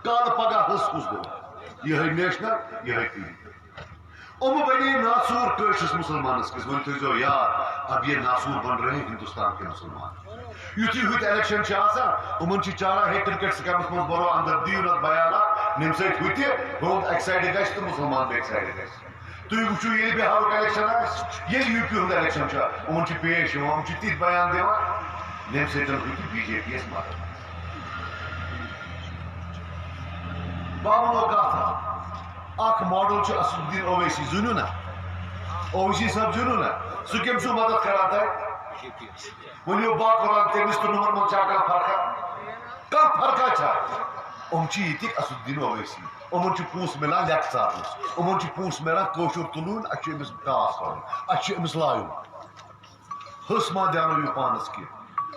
کال پگہ حص کس دو یہ نیشنل یہ پی بنے ناصور کشس مسلمانس کس ون تھو یاد اب یہ ناصور بن رہے ہیں ہندوستان کے مسلمان یتھی ہوت الیکشن ان چارہ ہے کرکٹ سکمس من برو اندر دیو نت بیانات نم سید ہوت بہت ایک سائڈ گھس تو مسلمان بیک سائڈ گھس تھی وچو یہ بہار الیکشن یہ یو پی ہند الیکشن ان پیش تھی بیان دان نم سید ہوت بی جے پی یس مدد بابو کت اخ ماڈل اسد الدین اویسی زنو نا اویسی صاحب زنو نا سہ کم سو مدد کران تہ ونیو باقران تمس تو نمبر من چاہ فرقہ فرقہ یہ اسد الدین اویسی پونس ملان لیک ژارنس پونس ملان کوشر تلون امس ٹاس کرن امس لایون حس ما دیانو یہ پانس کی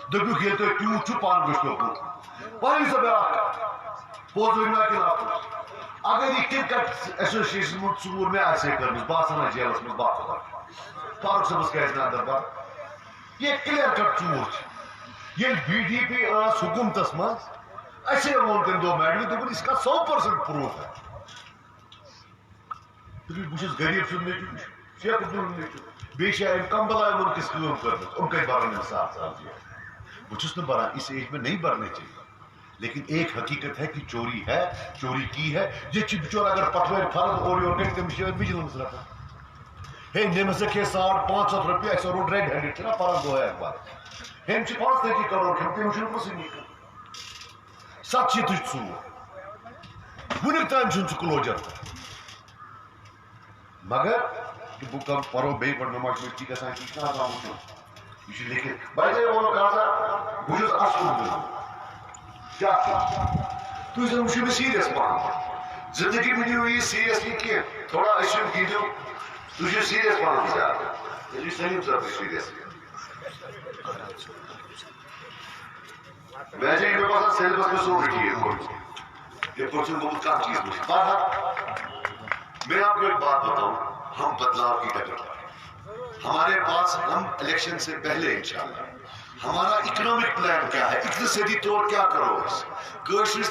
دپیک یل تھی تیوت پان گھو پانی سا بیاکھ پوز ورنہ کہ اگر یہ کرکٹ ایسوسیشن من ژور میں آسے کرمز بہت جیلس من باقی فاروق صبس کیازِ اندر بر یہ کلیئر کٹ ژور یل بی ڈی پی ٲس حکومتس مز اسے وون تم دو میڈم دپن اس کا 100% پروف ہے بہت غریب سن نیچو شیخ عبداللہ نیچو بیشہ کمبل ملکس کم کرم کت برن 7 سال جیل بہت بران اس ایج میں نہیں برنے چاہیے لیکن ایک حقیقت ہے کہ چوری کی ہے یہ بچور اگر پٹویر فرد اور تمس وجلنس رٹان ہے نمس کھے 500 روپیہ اس روڈ ریڈ ہینڈڈ نا فرد دو ہے اخبار ہم 35 کروڑ کھم تم چھ پسندی 700 ژور ونیک تام چھ کلوجر مگر بہ پرو بی پہ نماز مٹی گھان یہ لکھت بھائی وونو کہ بہت اصل کیا تھی زن وچو سیریس پہن زندگی میں نیو یہ سیریسلی کی تھوڑا اسیوم کیجو تھی سیریس پہن زیادہ یہ سلیم صاحب سیریس میں میرے پاس سیلبس میں سو رہی ہے یہ پرسن بہت کم چیز مجھے میں آپ کو ایک بات بتاؤں ہم بدلاؤ کی ڈگر پر ہمارے پاس ہم الیکشن سے پہلے انشاءاللہ ہمارا اکنامک پلان کیا ہے اقتصادی طور کیا کرو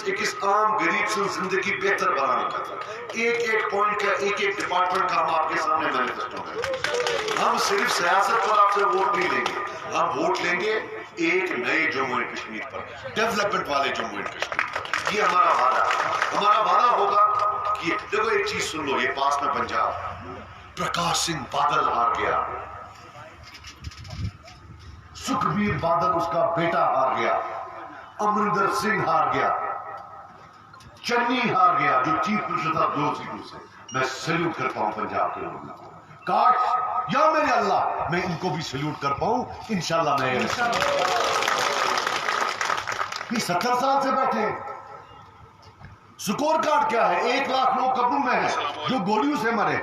ایک عام غریب سے زندگی بہتر بنانے کا ایک پوائنٹ کا ایک ڈپارٹمنٹ کا ہم آپ کے سامنے مینیفیسٹو میں ہم صرف سیاست پر آپ سے ووٹ نہیں لیں گے ہم ووٹ لیں گے ایک نئے Jammu and Kashmir per development والے جموں اینڈ کشمیر یہ ہمارا وعدہ ہوگا کہ دیکھو ایک چیز سن لو یہ پاس میں پنجاب پرکاش سنگھ بادل ہار گیا سکھبیر بادل اس کا بیٹا ہار گیا امرندر سنگھ ہار گیا چنی ہار گیا جو چیف منسٹر تھا 2 سیٹوں سے میں سیلوٹ کرتا ہوں پنجاب کے لوگوں کو کاش یا میرے اللہ میں ان کو بھی سیلوٹ کر پاؤں انشاءاللہ میں یہ 70 سال سے بیٹھے سکور کارڈ کیا ہے 1 لاکھ لوگ قبروں میں ہیں جو گولیوں سے مرے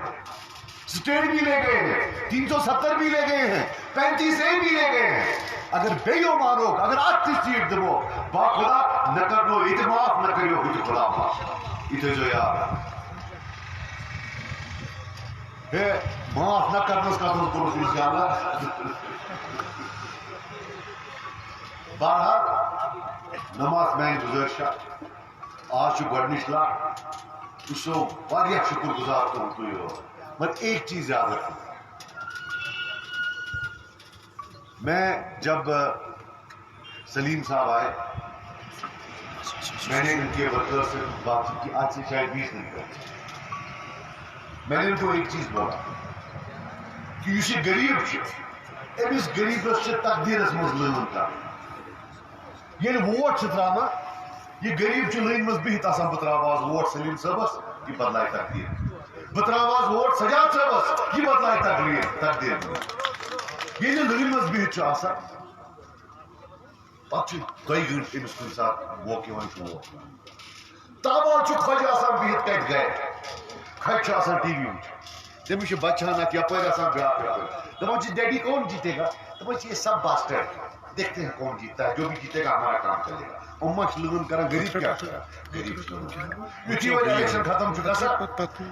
سٹیٹ بھی لے گئے ہیں 370 بھی لے گئے ہیں 35 اے بھی لے گئے ہیں اگر بیو مارو اگر 8 سیٹ دبو با خدا نہ کر لو اتماف نہ کریو کچھ خدا اتنے جو یار ہے معاف نہ کرنے کا تو کرو انشاءاللہ بہرحال نماز میں گزارشہ آج گۄڈنِچ لٹ تُہۍ چھِو واریاہ شُکر گزار تُہُنٛد تُہۍ ہو مگر ایک چیز یاد رکھنا میں جب سلیم صاحب آئے میں نے ان کے ورکر سے بات کی آج سے شاید 20 دن پہلے میں نے ان کو ایک چیز بولا کہ یہ غریب امس غریبس تقدیرس مز لٲن کران ییٚلہِ ووٹ چھِ تراوان یہ غریب لٲنہِ منٛز بِہِتھ آسان بہٕ تراوٕ آز ووٹ سلیم صٲبس یہ بدلائے تقدیر بہٕ تراوٕ آز ووٹ سجاد صٲبس یہ بدلائے تقدیر ییٚلہِ لٲنہِ منٛز بِہِتھ چھُ آسان پتہٕ چھُ 2 گٲنٛٹہٕ أمِس کُنہِ ساتہٕ موقعہٕ یِوان چھُ ووٹ تابال چھُ خۄجہِ آسان بِہِتھ کتہِ گرِ کھجہِ چھُ آسان ٹی وی وٕچھان تٔمِس چھُ بچہٕ ہنا یپٲرۍ آسان بیٛاکھ یپٲرۍ دپان چھِ ڈیڈی کون جیتے گا دپان چھِ یہ سب باسٹرڈ دیکھتے ہیں کون جیتتا ہے جو بھی جیتے گا ہمارا کام چلے گا امہ لون کران غریب کیا غریب یتھی وۄنۍ الیکشن ختم چھُ گژھان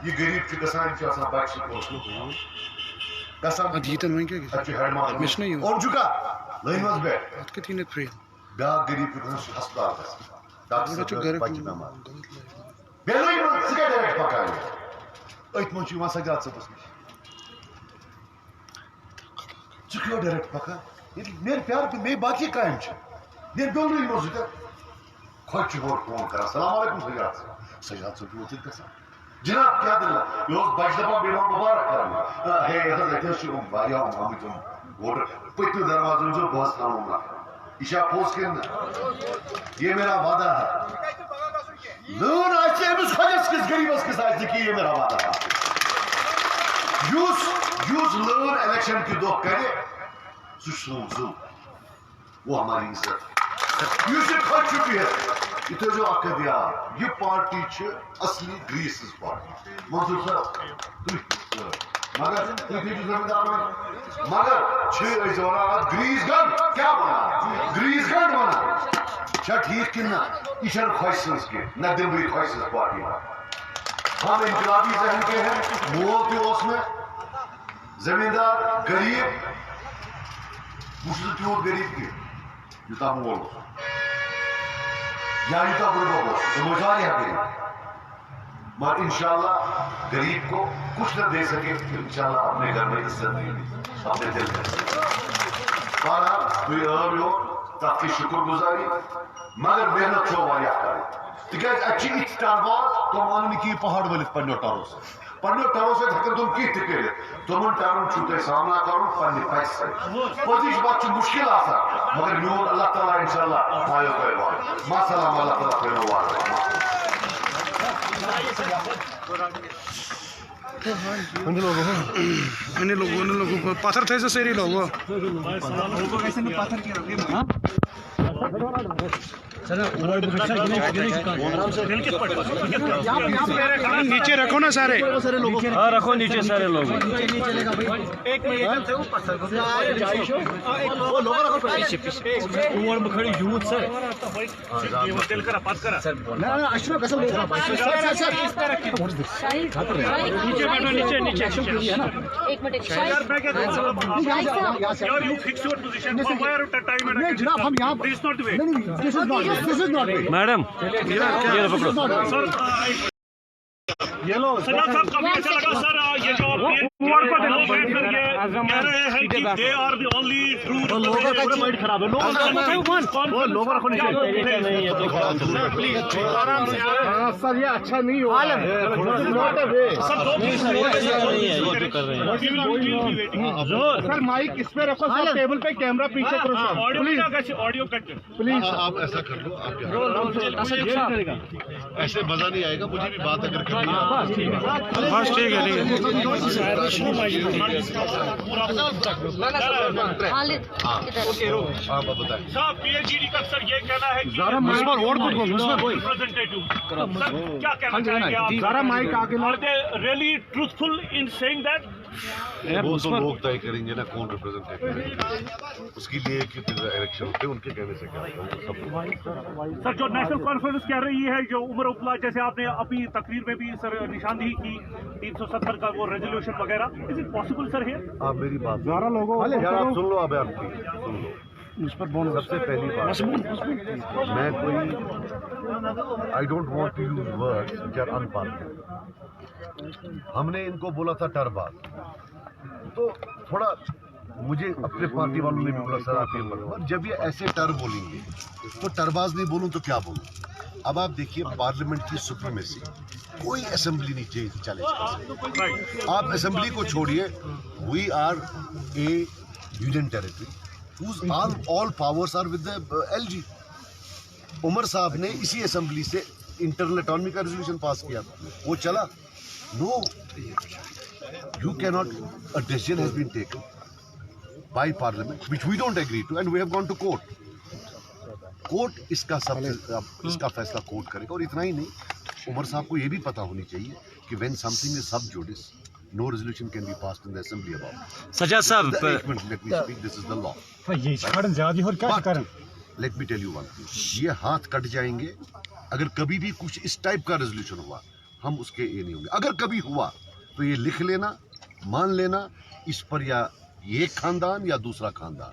یہ غریب چھُ گژھان یہِ چھُ آسان بچہِ سکوٗل گژھان اَتہِ چھُ ہیڈ ماسٹر اوٚم چھُکھا لٲنہِ منٛز بیٹھ بیٛاکھ غریب چھُ گژھان سُہ ہسپتال گژھان ڈاکٹر صٲب بچہِ بٮ۪مار ات من چھ سجاد صبس نش ٹھیک ڈائریکٹ پکان میرے پیار میرے باقی کام نیر بولنی مسجد خوش فون کر السلام علیکم سجاد صاحب سجاد صاحب وہ تیل گا جناب کیا دل یہ بچ دپا بیمار مبارک کرنا ہے حضرت آمت ووٹر پتم دروازے جو بہت سلام یہ پوز کر یہ میرا وعدہ ہے لون آج امس خجس کس غریبس کس آج کہ یہ میرا وعدہ ہے یوس لون الیکشن کی دہ کرے سو زو وہ ہماری عزت یہ خود بہت یہ تھو اخ دھیان یہ پارٹی اصلی گریسز پارٹی منصور صاحب مگر تھی زمیندار مگر ونان گریس گنڈ کیا ونان گریس گنڈ ونان ٹھیک کن یہ خوش سز کی نہ دم بھائی خوش سز پارٹی ہم انقلابی ذہن کے ہیں مول تہ میں زمیندار غریب بہت تیوت غریب کی یوتہ مول یا یوتہ بڑبب سمجھ غریب مگر انشاءاللہ غریب کو کچھ نہ دے سکے انشاءاللہ اپنے گھر میں عزت دیں گے اپنے دل میں بہرحال تھی عو تک کی شکر گزاری مگر محنت چھو واریاہ کریں تکیاز اتھ ات ٹرباز تم ان کی پہاڑ ولت پنو ٹرو سۭتۍ ہٮ۪کن تم کینٛہہ تہِ کٔرِتھ تمن ٹرن چھُو تۄہہِ سامنا کرُن پننہِ پچہِ سۭتۍ پٔزِچ وتھ چھُ مُشکل آسان مگر میون اللہ تعالیٰ انشاءاللہ تھایو تۄہہِ وارٕ ماسلام اللہ تعالیٰ تھٲینو وارٕ لوگوں پتھر تھے ساری لوگوں نیچے رکھو نا سارے ہاں رکھو نیچے سارے لوگ یوتھ سر میڈم یہ پکڑو سجاد صاحب کافی اچھا لگا سر یہ جو کہہ رہے ہیں کہ دے آر دی اونلی سر یہ اچھا نہیں ہو سر مائک اس پہ رکھو سر ٹیبل پہ کیمرہ پیچھے کرو آڈیو کٹ پلیز آپ ایسا کر لو ایسے مزہ نہیں آئے گا مجھے بھی بات اگر کرنی ہے بس ٹھیک ہے آپ بتائیں صاحب پی ایچ ڈی کا سر یہ کہنا ہے کیا کہنا چاہیں گے آپ really truthful in saying that وہ تو لوگ طے کریں گے نا کون ریپرزینٹ کرے گا اس کے لیے کتنے الیکشن ہوتے ہیں ان کے کہنے سے کیا سر جو نیشنل کانفرنس کہہ رہی ہے جو عمر ابلا جیسے آپ نے اپنی تقریر میں بھی سر نشاندہی کی 370 کا وہ ریزولوشن وغیرہ از اٹ پاسبل سر ہے آپ میری بات یار آپ سن لو اب آپ سن لو سب سے پہلی بات میں کوئی I don't want to use words which are unparliamentary ہم نے ان کو بولا تھا ٹرباز تو تھوڑا مجھے اپنے پارٹی والوں نے بھی بولا سر آپ یہ جب یہ ایسے ٹر بولیں گے تو ٹرباز نہیں بولوں تو کیا بولوں اب آپ دیکھیے پارلیمنٹ کی سپریمیسی کوئی اسمبلی نہیں چیلنج آپ اسمبلی کو چھوڑیے we are a union territory whose all powers are with the LG Omar صاحب نے اسی اسمبلی سے انٹرنل اٹانومی کا ریزولوشن پاس کیا وہ چلا نو you cannot a decision has been taken by parliament which we don't agree to and we have gone to court اس کا فیصلہ کورٹ کرے گا اور اتنا ہی نہیں عمر صاحب کو یہ بھی پتا ہونی چاہیے کہ when something is sub judice no resolution can be passed in the assembly about Sajjad صاحب let me speak this is the law let me tell you one thing یہ ہاتھ کٹ جائیں گے اگر کبھی بھی کچھ اس ٹائپ کا ریزولوشن ہوا ہم اس کے یہ نہیں ہوں گے اگر کبھی ہوا تو یہ لکھ لینا مان لینا اس پر یا یہ خاندان یا دوسرا خاندان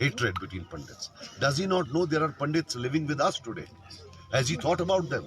hatred between pandits. Does he not know there are pandits living with us today? Has he thought about them?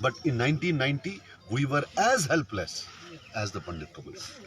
But in 1990 we were as helpless as the pandit community.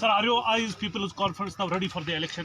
Sir, are you people's conference now ready for the election?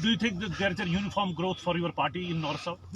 Do you think that there is a uniform growth for your party in North South?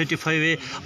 35A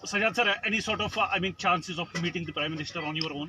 Sajjad sir, any sort of chances of meeting the Prime Minister on your own?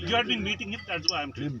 You had been meeting him, that's why I'm telling.